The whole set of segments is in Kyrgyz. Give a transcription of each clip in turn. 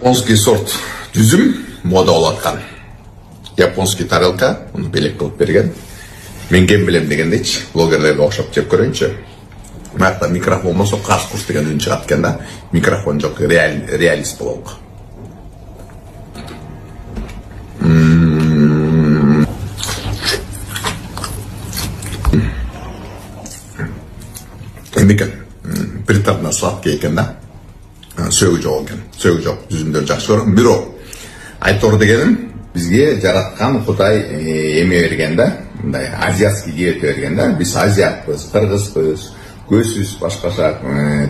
Японский сорт жүзім мода болатқан. Японский тарелка, оны белек қылып берген. Мен кем білем дегендейші, блогерлерге оқшап жеп көрейінші. Мақта микрофон болса қаш құш деген үн шығат екен да, микрофон жоқ, реалист болуық. Емекен, приторно сладкий екен да. Сөгі жоқ екен, сөгі жоқ, жүзімдер жақсы көрім. Бюро, айтор дегенім, бізге жаратқан Құдай еме берген да, азиатский диет берген да, біз азиатпыз, қырғызбыз, көзсіз башқаша,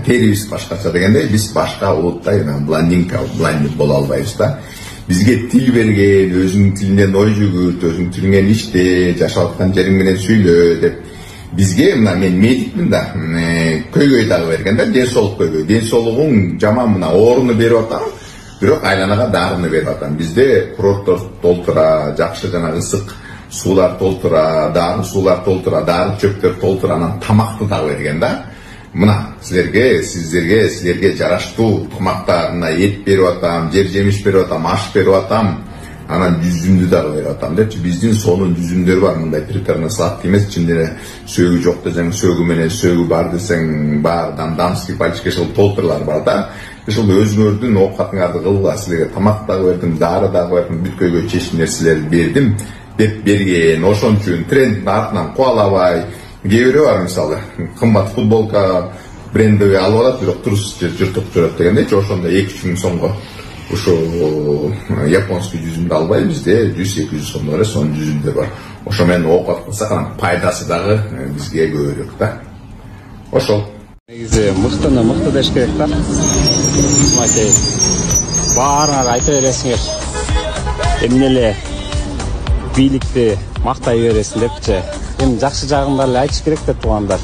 терибіз башқаша дегенде, біз башқа ұлыттай блондин бола албайбыз да. Бізге тіл берген, өзің тілінен ой жүгірт, өзің тілінен іште, жашалатқан жеріңменен сөйле деп. Бізге, мен медикмін да, көйгөйдағы берген да, денсаулық көйгөй. Денсаулығың жаман мына орны беріп атам, бирок айланаға дарыны беріп атам. Бізде курорттар толтыра, жақшы жана ысық сулар толтыра, дары сулар толтыра, дары чөптер толтыра, анан тамақты да берген да. Мына сіздерге жараштуу тамактарына ет беріп атам, жер жемиш беріп атам, аш беріп атам. Анан жүзімді дағы беріп атам депчи, биздин сонун жүзімдер бар, мындай приторно сладкий емес, içinde сөгі жоқ десең, сөгі менен сөгі бар десең, бар, дамский пальчикке шыл толтырылар бар да. Шыл өзүңөрдүн оокатыңарды кылгыла, силерге тамак дагы бердим, дары дагы бердим, бүт көйгөй чечим нерселерди бердим деп берген. Ошон үчүн трендтин артынан кубалабай, кээ бирөө бар мисалы, кымбат футболка брендовый алып алат, бирок турсуз жыртып жүрөт дегендейчи, ошондо 2-3 миң сомго ошо японский жүзүмдү албай, бизде 100-200 сом бар, сонун жүзүмдөр бар. Ошо менен оокат кылсак, анан пайдасы дагы бизге көбүрөөк да. Ошол. Негизи мыкты деш керек да. Мынакей баарыңар айта бересиңер. Эмне эле бийликти мактай бересиң депчи. Эми жакшы жагын эле айтыш керек да туугандар.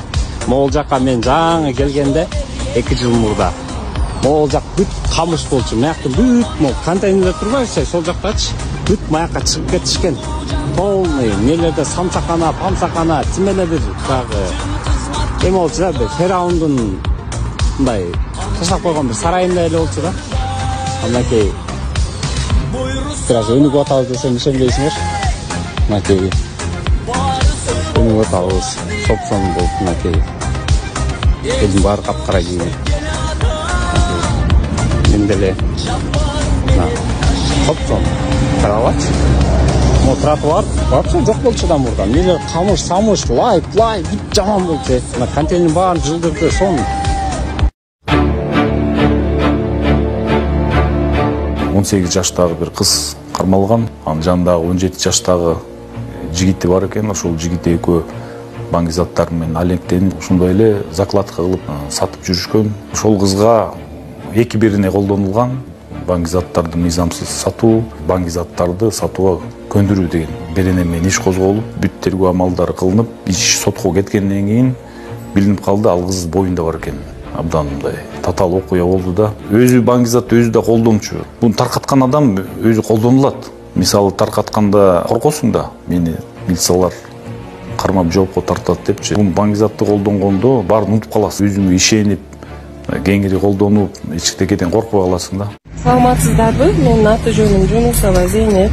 Могул жакка мен жаңы келгенде 2 жыл мурда могул жак бүт камыш болчу. Мыякта бүт могул контейнерлер турбайбы, сол жактачы бүт мыякка чыгып кетишкен. Полный нелерде самсакана, памсакана, тимелебир дагы. Эми болчу да, фераондун мындай таштап койгон бир сарайында эле болчу да. Анакей бираз өнүгүп атабыз десем ишенбейсиңер. Анакей өнүгүп атабыз, сопсон болуп анакей. Элдин баары капкара кийген. Менделе сопсон карабач. Мо тротуар вообще жок болчу да мурда. Нелер камыш, самыш, лай, бүт жаман болчу. Мына контейнер баарын жылдырды, сон. 18 жаштагы бир кыз кармалган, анын жанындагы 17 жаштагы жигити бар экен. Ошол жигит экөө баңгизаттар менен алектенип, ошондой эле закладка кылып сатып жүрүшкөн. Ошол кызга эки бирине колдонулган, баңгизаттарды мыйзамсыз сатуу, баңгизаттарды сатууга көндүрүү деген берене менен иш козголуп, бүт тергөө амалдары кылынып, иш сотко кеткенден кийин билинип калды, ал кыз боюнда бар экен. Абдан мындай татаал окуя болду да. Өзү баңгизат, өзү да колдончу. Буну таркаткан адам өзү колдонулат. Мисалы таркатканда коркосуң да, мени милициялар кармап жоопко тартат депчи. Бул баңгизатты колдонгондо баарын унутуп каласың. Өзүңө ишенип, кеңири колдонуп, эчтекеден коркпой каласың да. Саламатсыздарбы? Менин аты жөнүм Жунусова Зейнеп.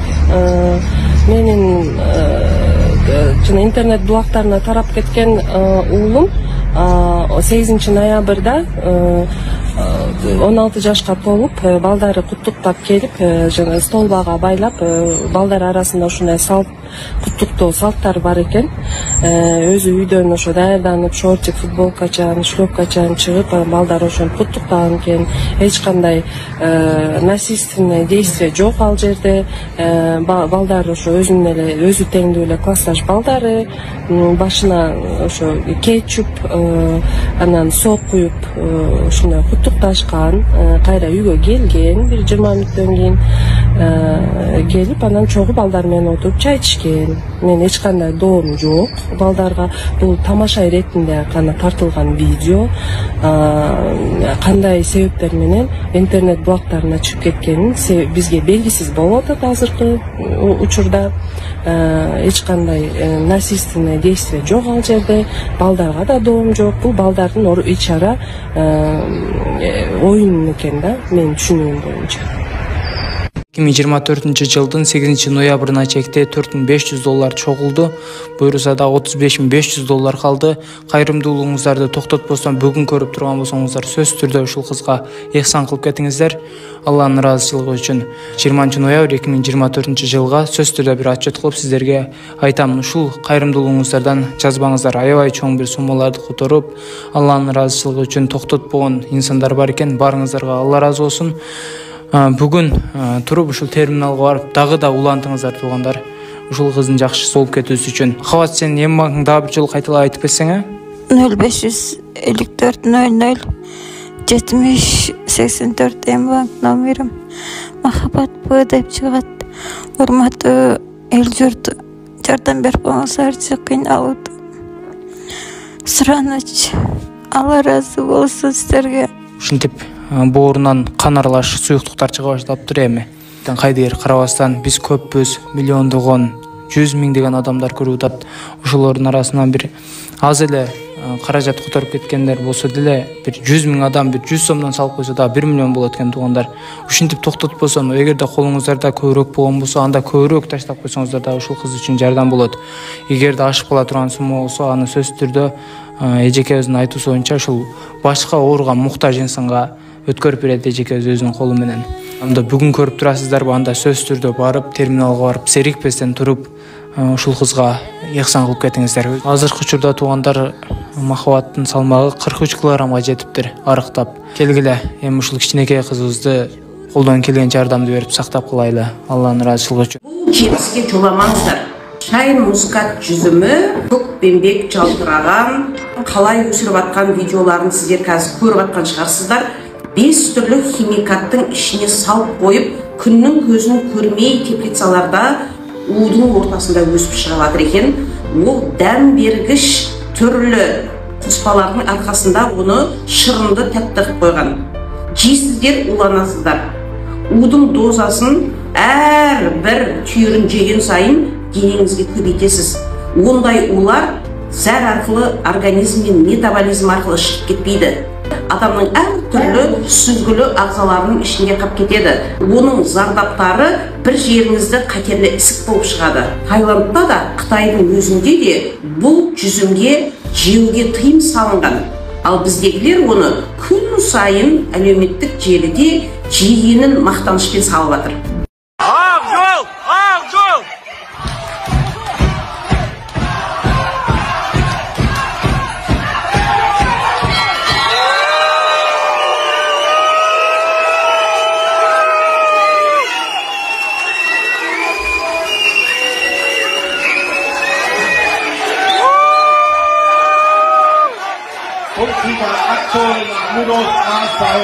Менин жана интернет блогтарына тарап кеткен уулум 8 ноябрда 16 жашка толуп, балдары куттуктап келип, жана столбага байлап, балдар арасында ушундай куттуктоо салттар бар экен. Өзү үйдөн ошо даярданып, шортик, футболкачан, шлёпкачан чыгып, балдар ошону куттуктаган экен. Эч кандай насильственный действие жок ал жерде. Балдар ошо өзүнүн эле, өзү теңдүү эле классташ балдары, башына ошо кетчуп, анан сок куюп, ушундай куттукташкан, кайра үйгө келген, бир 20 мүнөттөн кийин келип, анан чогуу балдар менен отуруп чай ичишкен. Мен эч кандай доом жок балдарга. Бул тамаша иретинде гана тартылган видео. Кандай себептер менен интернет блогтарына чыгып кеткенин бизге белгисиз болуп атат азыркы учурда. Эч кандай насильственный действие жок ал жерде. Балдарга да доом жок. Бул балдардын ич ара оюн экен да, менин түшүнүгүм боюнча. 2024-жылдын 8-ноябрына чекте $4500 чогулду. Буюрса да $35500 калды. Кайрымдуулугуңуздарды токтотпостон бүгүн көрүп турган болсоңуздар сөз түрдө ушул кызга ыхсан кылып кетиңиздер. Алланын ыраазычылыгы үчүн 20-ноябрь 2024-жылга сөз түрдө бир отчет кылып сиздерге айтам. Ушул кайрымдуулугуңуздардан жазбаңыздар. Аябай чоң бир суммаларды которуп, Алланын ыраазычылыгы үчүн токтотпогон инсандар бар экен. Барыңыздарга Алла ыраазы болсун. Бүгүн туруп ушул терминалга барып дагы да улантыңыздар туугандар. Ушул кыздын жакшы болуп кетүүсү үчүн. Кабат сен эми багың дагы бир жолу кайталап айтып берсең, 055400 7084 эми банк номерим. Махаббат Б деп чыгат. Урматтуу эл журт, жардам берип коңуздарчы, кыйналып. Сураныч. Алла ыраазы болсун сиздерге. Ушинтип боорунан кан аралаш суюктуктар чыга баштаптыр эми. Кайдыр карабастан биз көппүз, миллиондогон, 100 миңдеген адамдар көрүп атат. Ошолордун арасынан бир аз эле каражат которуп кеткендер болсо деле, бир 100 миң адам бир 100 сомдон салып койсо да 1 миллион болот экен туугандар. Ушинтип токтотпосо, эгерде колуңуздарда көбүрөөк болгон болсо, анда көбүрөөк таштап койсоңуздар да ушул кыз үчүн жардам болот. Эгерде ашып кала турган сумма болсо, аны сөз түрдө эжекебиздин айтуусу боюнча ушул башка ооруган муктаж инсанга өткөрүп берет эжекебиз өзүнүн колу менен. Анда бүгүн көрүп турасыздарбы, анда сөз түрдө барып, терминалга барып, серикпестен туруп, ушул кызга ыхсан кылып кетиңиздер. Азыркы учурда туугандар, махабаттын салмагы 43 килограммга жетиптир, арыктап. Келгиле, эми ушул кичинекей кызыбызды колдон келген жардамды берип сактап кылайлы, Алланын ыраазычылыгы үчүн. Бул жетиске жоламаңыздар. Шайын мускат жүзүмү көк бембек жалтыраган, калай өсүрүп аткан видеоларын сиздер казыр көрүп аткан чыгарсыздар. 5 түрлі химикаттың ішіне салып қойып, күннің көзін көрмей теплицаларда удың ортасында өсіп шығып жатыр екен. Ол дәм бергіш түрлі қоспалардың арқасында оны шырынды тәтті қылып қойған. Жейсіздер, уланасыздар. Удың дозасын әр бір түйірін жеген сайын денеңізге көбейтесіз. Ондай улар зәр арқылы организм мен метаболизм арқылы шығып кетпейді. Адамның әр түрлі сүзгілі ағзаларының ішінде қап кетеді. Оның зардаптары бір жеріңізді қатерлі ісік болып шығады. Таиландта да, Қытайдың өзінде де бұл жүзімге жеуге тыйым салынған. Ал біздегілер оны күн сайын әлеуметтік желіде жегенін мақтанышпен салып жатыр. Aktuell Mudos Asbau